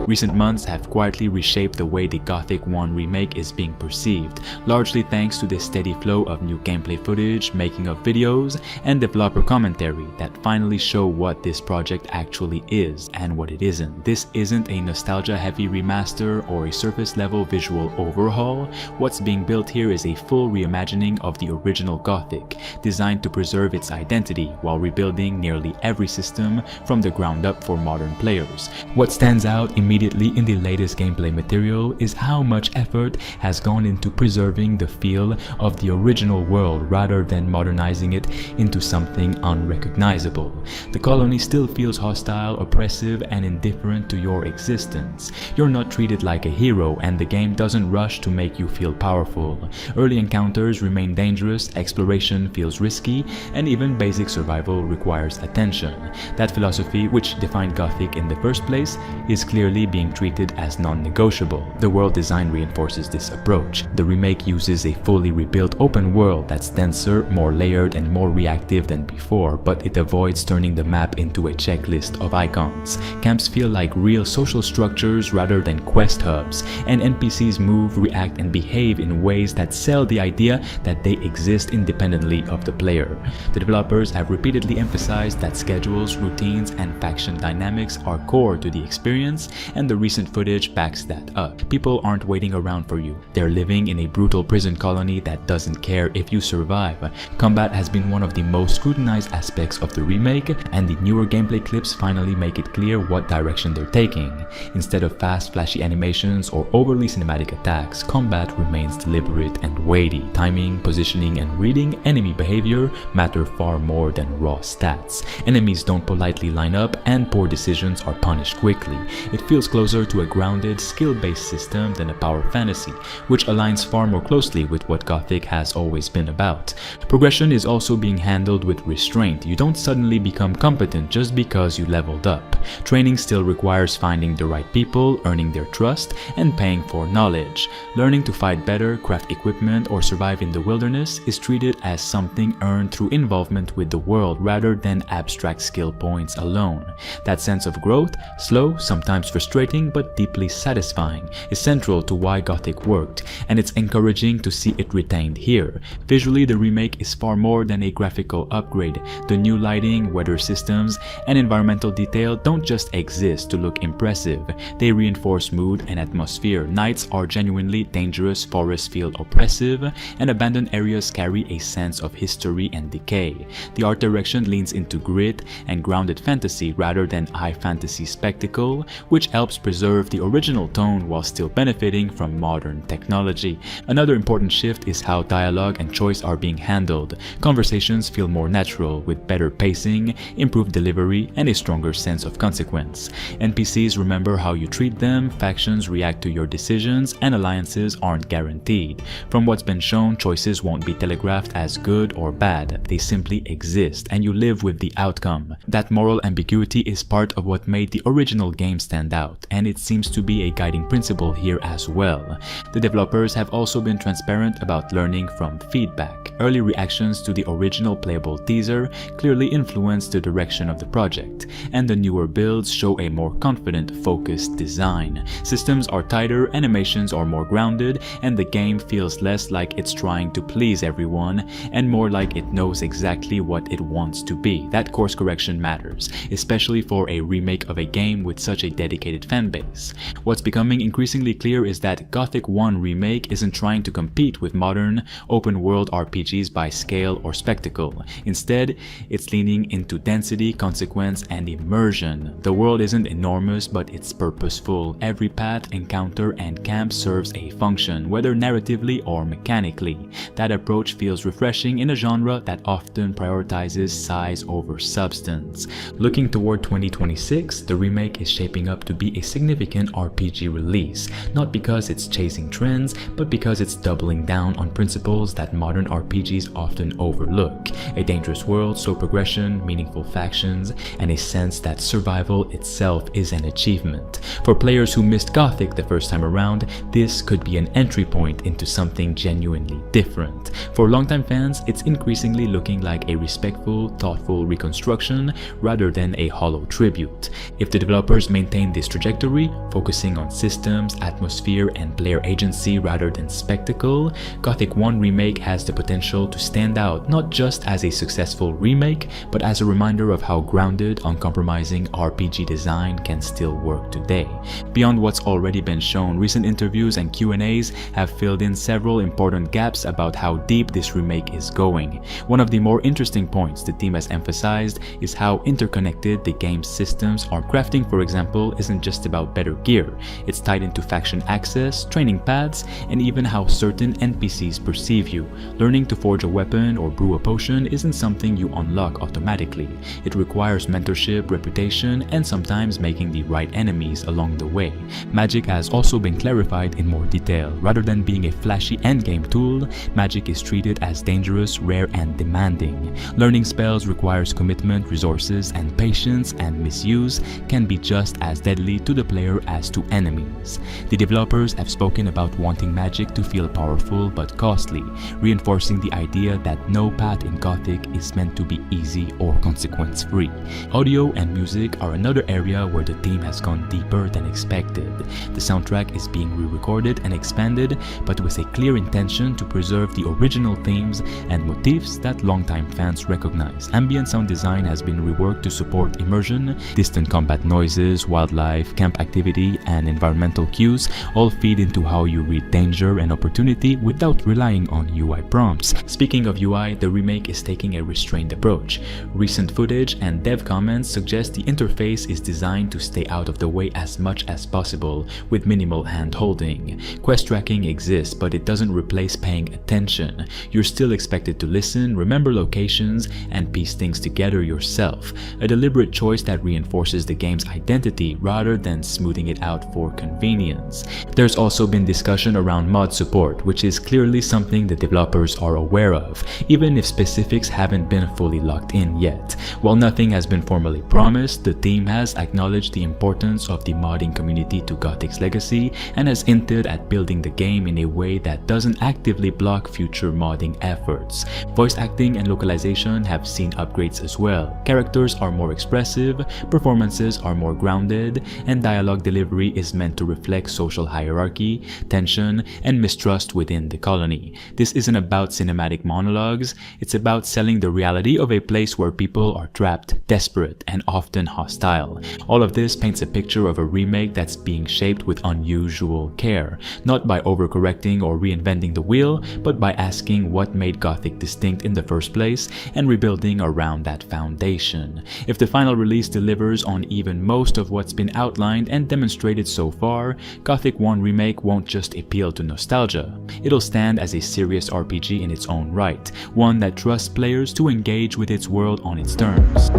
Recent months have quietly reshaped the way the Gothic 1 remake is being perceived, largely thanks to the steady flow of new gameplay footage, making of videos, and developer commentary that finally show what this project actually is and what it isn't. This isn't a nostalgia-heavy remaster or a surface-level visual overhaul. What's being built here is a full reimagining of the original Gothic, designed to preserve its identity while rebuilding nearly every system from the ground up for modern players. What stands out immediately in the latest gameplay material is how much effort has gone into preserving the feel of the original world rather than modernizing it into something unrecognizable. The colony still feels hostile, oppressive, and indifferent to your existence. You're not treated like a hero, and the game doesn't rush to make you feel powerful. Early encounters remain dangerous, exploration feels risky, and even basic survival requires attention. That philosophy, which defined Gothic in the first place, is clearly being treated as non-negotiable. The world design reinforces this approach. The remake uses a fully rebuilt open world that's denser, more layered, and more reactive than before, but it avoids turning the map into a checklist of icons. Camps feel like real social structures rather than quest hubs, and NPCs move, react, and behave in ways that sell the idea that they exist independently of the player. The developers have repeatedly emphasized that schedules, routines, and faction dynamics are core to the experience, and the recent footage backs that up. People aren't waiting around for you. They're living in a brutal prison colony that doesn't care if you survive. Combat has been one of the most scrutinized aspects of the remake, and the newer gameplay clips finally make it clear what direction they're taking. Instead of fast, flashy animations or overly cinematic attacks, combat remains deliberate and weighty. Timing, positioning, and reading enemy behavior matter far more than raw stats. Enemies don't politely line up, and poor decisions are punished quickly. It feels closer to a grounded, skill-based system than a power fantasy, which aligns far more closely with what Gothic has always been about. Progression is also being handled with restraint. You don't suddenly become competent just because you leveled up. Training still requires finding the right people, earning their trust, and paying for knowledge. Learning to fight better, craft equipment, or survive in the wilderness is treated as something earned through involvement with the world rather than abstract skill points alone. That sense of growth, slow, sometimes frustrating, but deeply satisfying, is central to why Gothic worked, and it's encouraging to see it retained here. Visually, the remake is far more than a graphical upgrade. The new lighting, weather systems, and environmental detail don't just exist to look impressive. They reinforce mood and atmosphere. Nights are genuinely dangerous, forests feel oppressive, and abandoned areas carry a sense of history and decay. The art direction leans into grit and grounded fantasy rather than high fantasy spectacle, which helps preserve the original tone while still benefiting from modern technology. Another important shift is how dialogue and choice are being handled. Conversations feel more natural, with better pacing, improved delivery, and a stronger sense of consequence. NPCs remember how you treat them, factions react to your decisions, and alliances aren't guaranteed. From what's been shown, choices won't be telegraphed as good or bad. They simply exist, and you live with the outcome. That moral ambiguity is part of what made the original game stand out, and it seems to be a guiding principle here as well. The developers have also been transparent about learning from feedback. Early reactions to the original playable teaser clearly influenced the direction of the project, and the newer builds show a more confident, focused design. Systems are tighter, animations are more grounded, and the game feels less like it's trying to please everyone and more like it knows exactly what it wants to be. That course correction matters, especially for a remake of a game with such a dedicated fanbase. What's becoming increasingly clear is that Gothic 1 Remake isn't trying to compete with modern, open-world RPGs by scale or spectacle. Instead, it's leaning into density, consequence, and immersion. The world isn't enormous, but it's purposeful. Every path, encounter, and camp serves a function, whether narratively or mechanically. That approach feels refreshing in a genre that often prioritizes size over substance. Looking toward 2026, the remake is shaping up to be a significant RPG release, not because it's chasing trends, but because it's doubling down on principles that modern RPGs often overlook. A dangerous world, slow progression, meaningful factions, and a sense that survival itself is an achievement. For players who missed Gothic the first time around, this could be an entry point into something genuinely different. For longtime fans, it's increasingly looking like a respectful, thoughtful reconstruction rather than a hollow tribute. If the developers maintain this trajectory, focusing on systems, atmosphere, and player agency rather than spectacle, Gothic 1 Remake has the potential to stand out not just as a successful remake, but as a reminder of how grounded, uncompromising RPG design can still work today. Beyond what's already been shown, recent interviews and Q&As have filled in several important gaps about how deep this remake is going. One of the more interesting points the team has emphasized is how interconnected the game's systems are. Crafting, for example, isn't just about better gear. It's tied into faction access, training paths, and even how certain NPCs perceive you. Learning to forge a weapon or brew a potion isn't something you unlock automatically. It requires mentorship, reputation, and sometimes making the right enemies along the way. Magic has also been clarified in more detail. Rather than being a flashy endgame tool, magic is treated as dangerous, rare, and demanding. Learning spells requires commitment, resources, and patience, and misuse can be just as deadly to the player as to enemies. The developers have spoken about wanting magic to feel powerful but costly, reinforcing the idea that no path in Gothic is meant to be easy or consequence-free. Audio and music are another area where the team has gone deeper than expected. The soundtrack is being re-recorded and expanded, but with a clear intention to preserve the original themes and motifs that longtime fans recognize. Ambient sound design has been reworked to support immersion. Distant combat noises, wildlife, camp activity, and environmental cues all feed into how you read danger and opportunity without relying on UI prompts. Speaking of UI, the remake is taking a restrained approach. Recent footage and dev comments suggest the interface is designed to stay out of the way as much as possible, with minimal hand-holding. Quest tracking exists, but it doesn't replace paying attention. You're still expected to listen, remember locations, and piece things together yourself. A deliberate choice that reinforces the game's identity rather than smoothing it out for convenience. There's also been discussion around mod support, which is clearly something the developers are aware of, even if specifics haven't been fully locked in yet. While nothing has been formally promised, the team has acknowledged the importance of the modding community to Gothic's legacy and has hinted at building the game in a way that doesn't actively block future modding efforts. Voice acting and localization have seen upgrades as well. Characters are more expressive, performances are more grounded, and dialogue delivery is meant to reflect social hierarchy, tension, and mistrust within the colony. This isn't about cinematic monologues, it's about selling the reality of a place where people are trapped, desperate, and often hostile. All of this paints a picture of a remake that's being shaped with unusual care, not by overcorrecting or reinventing the wheel, but by asking what made Gothic distinct in the first place and rebuilding around that foundation. If the final release delivers on even most of what's been outlined and demonstrated so far, Gothic 1 Remake won't just appeal to nostalgia. It'll stand as a serious RPG in its own right, one that trusts players to engage with its world on its terms.